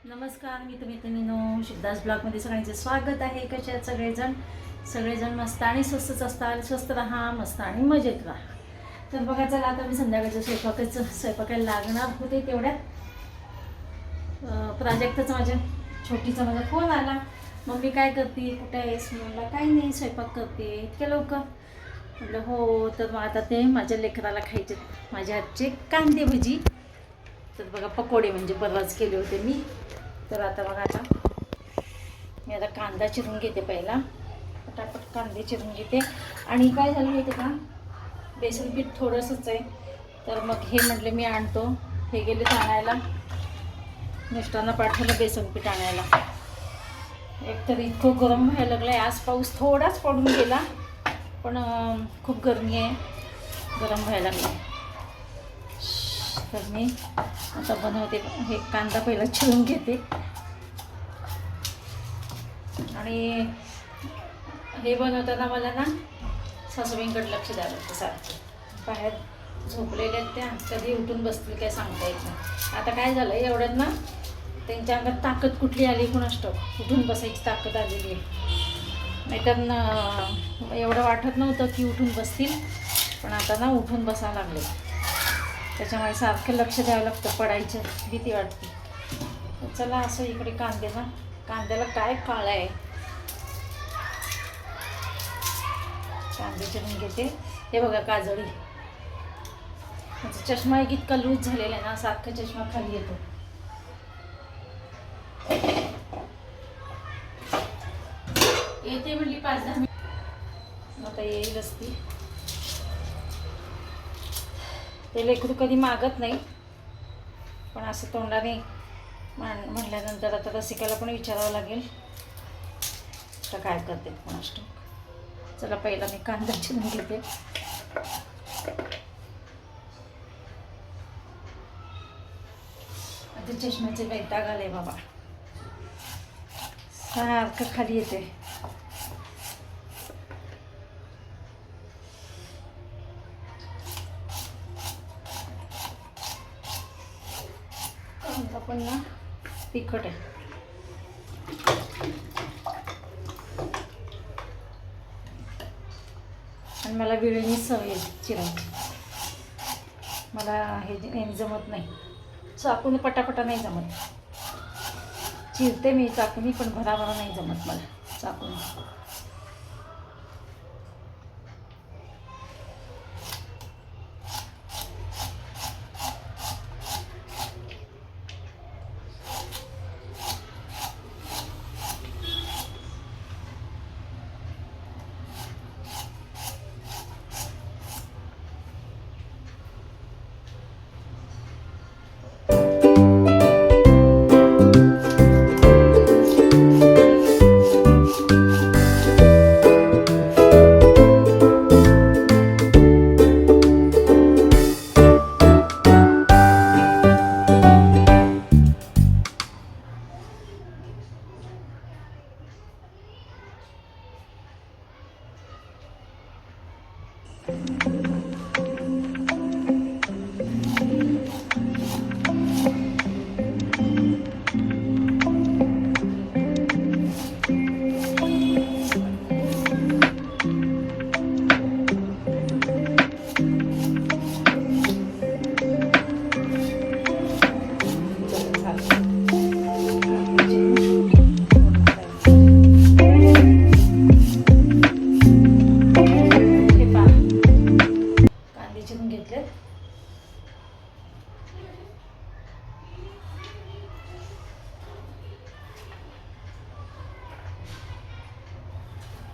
नमस्कार मित्रमैत्रिणींनो, सिद्धार्थ ब्लॉगमध्ये सगळ्यांचे स्वागत आहे. कसे आहेत सगळेजण मस्त आणि स्वस्तच असतात. स्वस्त राहा, मस्त आणि मजेत राहा. तर बघा, चला आता मी संध्याकाळचं स्वयंपाकाला लागणार होते तेवढ्यात प्राजक्ताचा माझ्या छोटीचा माझा फोन आला. मम्मी काय करते, कुठे आहेस? म्हणलं काही नाही, स्वयंपाक करते. इतक्या लवकर? म्हटलं हो. तर मग आता ते माझ्या लेकराला खायचे माझ्या हातचे कांदे भजी. तर बघा, पकोडे म्हणजे परवाच केले होते मी. तर आता बघा, मी आता कांदा चिरून घेते. पहिला पटापट कांदे चिरून घेते. आणि काय झालं माहिती का, बेसन पीठ थोडंसंच आहे. तर मग हे म्हटले मी आणतो. हे गेले आणायला, मिस्टरांना पाठवलं बेसन पीठ आणायला. एकतर इतकं गरम व्हायला लागलं आहे. आज पाऊस थोडाच पडून गेला, पण खूप गरमी आहे, गरम व्हायला लागलं. तर मी आता बनवते. हे कांदा पहिला चिरून घेते. आणि हे बनवताना मला ना सासूबाईंकडे लक्ष द्यावं लागतं. सारखं बाहेर झोपलेल्या त्या कधी उठून बसतील काय सांगता येत नाही. आता काय झालं, एवढ्यात ना त्यांच्या अंगात ताकद कुठली आली कुणास ठाऊक, उठून बसायची ताकद आलेली आहे. नाहीतर एवढं वाटत नव्हतं की उठून बसतील, पण आता ना उठून बसायला लागले. त्याच्यामुळे सारखं लक्ष द्यावं लागतं, पडायचं भीती वाटते. चला, असं इकडे कांद्याला काय काळं आहे. कांदे चिरून घेते. हे बघा, काजळी माझा चष्मा एक इतका लूज झालेला आहे ना, सारखा चष्मा खाली येतो. येते म्हणली 5-10 मिनिट, आता येईलच ती. ते लेकरू कधी मागत नाही, पण असं तोंडाने म्हटल्यानंतर आता रसिकाला पण विचारावं लागेल तर काय करते कोणास ठाऊक. चला, पहिला मी कांदा चिरून घेते. आता चष्म्याचे वैताग आले बाबा, सारखं खाली येते. कांदा पण ना तिखट आहे. आणि मला वेळेने सवय चिरायची. मला हे जमत नाही, चाकून पटापटा नाही जमत. चिरते मी चाकूनी, पण भराभरा नाही जमत मला चाकून.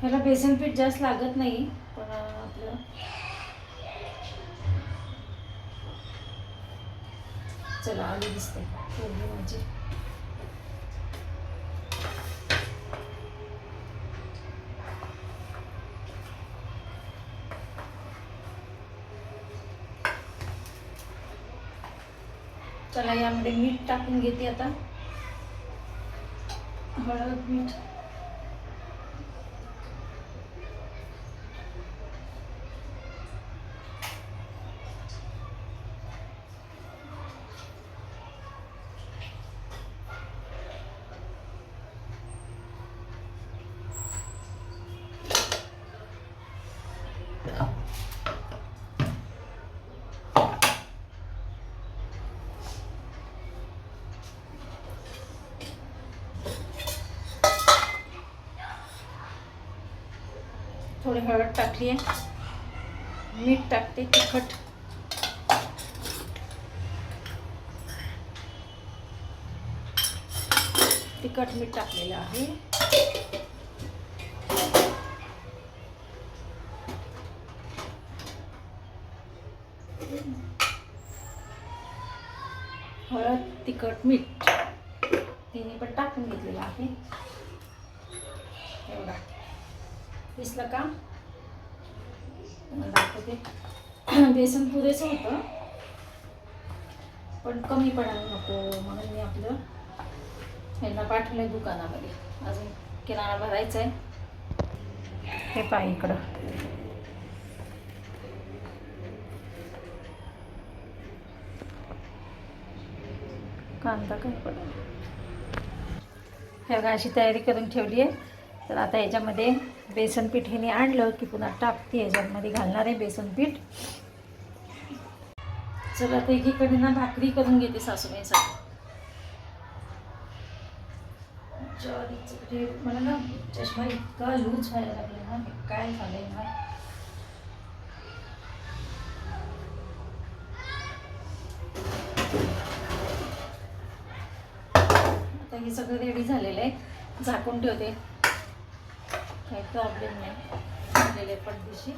ह्याला बेसन पीठ जास्त लागत नाही, पण आपलं चला आली दिसते पोळी माझी. चला, यामध्ये मीठ टाकून घेते आता. हळद, मीठ. थोडी हळद टाकली आहे, मीठ टाकते, तिखट, मीठ टाकलेलं आहे. हळद, तिखट, मीठ तिन्ही पण टाकून घेतलेलं आहे. एवढा दिसलं का दाखवते. बेसन पुरेसं होतं पण कमी पडायला नको म्हणून मी आपलं यांना पाठवलंय दुकानामध्ये. अजून किराणा भरायचा आहे. हे पाय इकडं कांदा काय पडेल. हे बघा अशी तयारी करून ठेवली आहे. तर आता याच्यामध्ये बेसन पीठ हिने आणलं की पुन्हा टाकते, याच्यामध्ये घालणार आहे बेसन पीठ. चला आता एकीकडे ना भाकरी करून घेते सासूबाईंसाठी. मला ना चष्मा इतका लूज व्हायला लागला ना, काय झालंय ना. आता हे सगळं रेडी झालेलं आहे, झाकून ठेवते, काही प्रॉब्लेम नाही. झालेले पटदिशी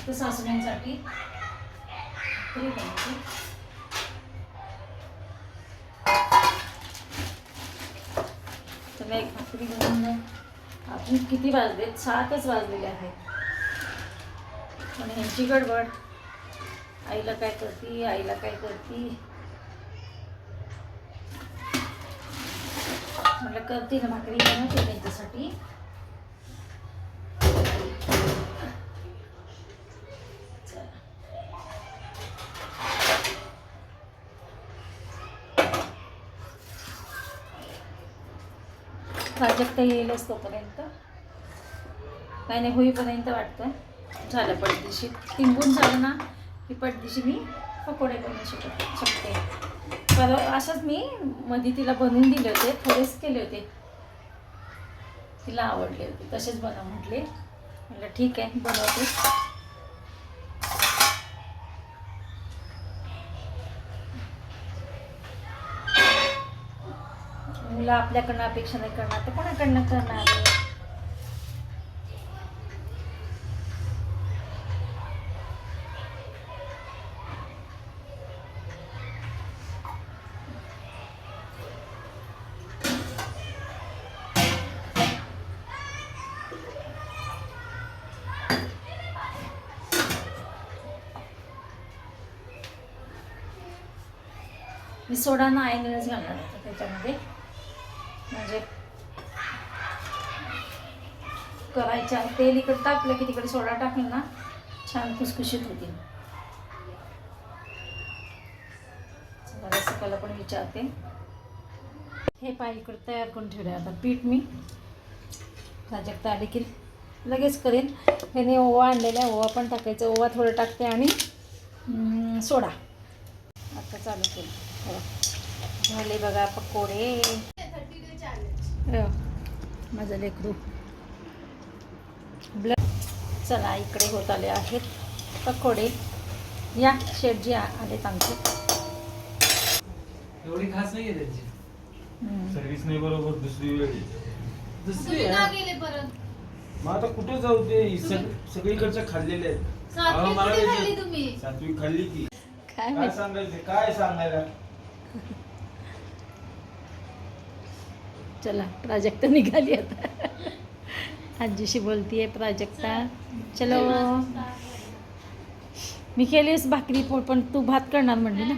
तर सासूबाईंसाठी भाकरी बनवते. तर एक भाकरी बनवून आपण किती वाजलेत, 7च वाजलेले आहेत. पण ह्यांची गडबड, आईला काय करती, आईला काय करती. म्हटलं करते ना भाकरी, बनवते त्यांच्यासाठी. प्राजक्त येईलच तोपर्यंत, काही नाही होईपर्यंत वाटतं झालं. पटदिशी तिंबून झालं ना की पटदिशी मी पकोडे बनवू शकते. पर असंच मी मध्ये तिला बनवून दिले होते, थोडेच केले होते, तिला आवडले होते, तसेच बनव म्हटले. म्हटलं ठीक आहे बनवते. मुलं आपल्याकडनं अपेक्षा नाही करणार तर कोणाकडनं करणार आहे. मी सोडा ना आईनेच घालणार होता त्याच्यामध्ये, म्हणजे करायच्या तेल इकडे टाकलं की तिकडे सोडा टाकलं ना छान खुसखुशीत होती. रसिकाला पण विचारते. हे पाय इकडे तयार करून ठेवले. आता पीठ मी प्राजक्त आले की लगेच करेन. ह्याने ओवा आणलेला आहे, ओवा पण टाकायचं. ओवा थोडं टाकते आणि सोडा. आता चालू केलं. झाले बघा पकोडे. माझं लेकरू चला इकडे होत आले आहेत पकोडे. या शेटजी आलेत आमचे. एवढी खास नाही आहे त्यांची सर्व्हिस नाही बरोबर. दुसरी गेले परत. मग आता कुठे जाऊ ते सगळीकडच्या खाल्लेले आहेत. सात्विक खाल्ली की काय सांगायचं, काय सांगायला. चला प्राजक्ता निघाली आता. आजीशी बोलतीये प्राजक्ता. चलो मी केलीस भाकरी पोट, पण तू भात करणार म्हणली ना.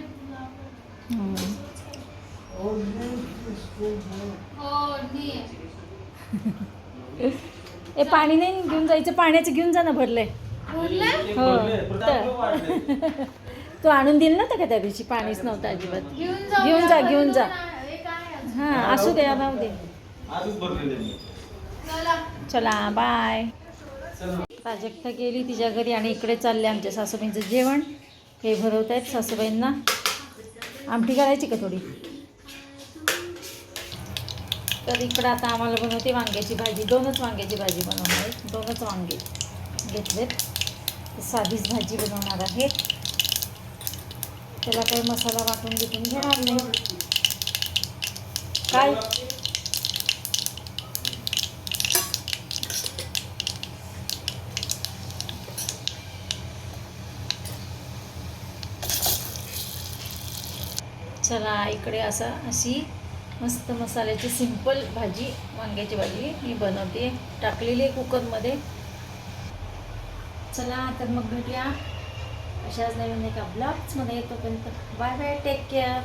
ए पाणी नाही घेऊन जायचं, पाण्याचं घेऊन जा ना. भरलंय हो. तू आणून दिल ना तर का त्या दिवशी पाणीच नव्हतं अजिबात. घेऊन जा. हां असू दे, राहू दे. चला बाय. प्राजक्ता गेली तिच्या घरी आणि इकडे चालले आमच्या सासूबाईंचं जेवण. हे भरवत आहेत सासूबाईंना. आमटी करायची का थोडी. तर इकडं आता आम्हाला बनवते वांग्याची भाजी. 2च वांग्याची भाजी बनवणार आहे. 2च वांगे घेतलेत. साधीच भाजी बनवणार आहे. त्याला काही मसाला वाटून घेणार नाही. काय चला इकडे अशी मस्त मसाल्याची सिंपल भाजी, वांग्याची भाजी मी बनवते. टाकलेली आहे कुकरमध्ये. चला तर मग भेटूया अशाच नवीन एका ब्लॉग्समध्ये. तोपर्यंत बाय बाय, टेक केअर.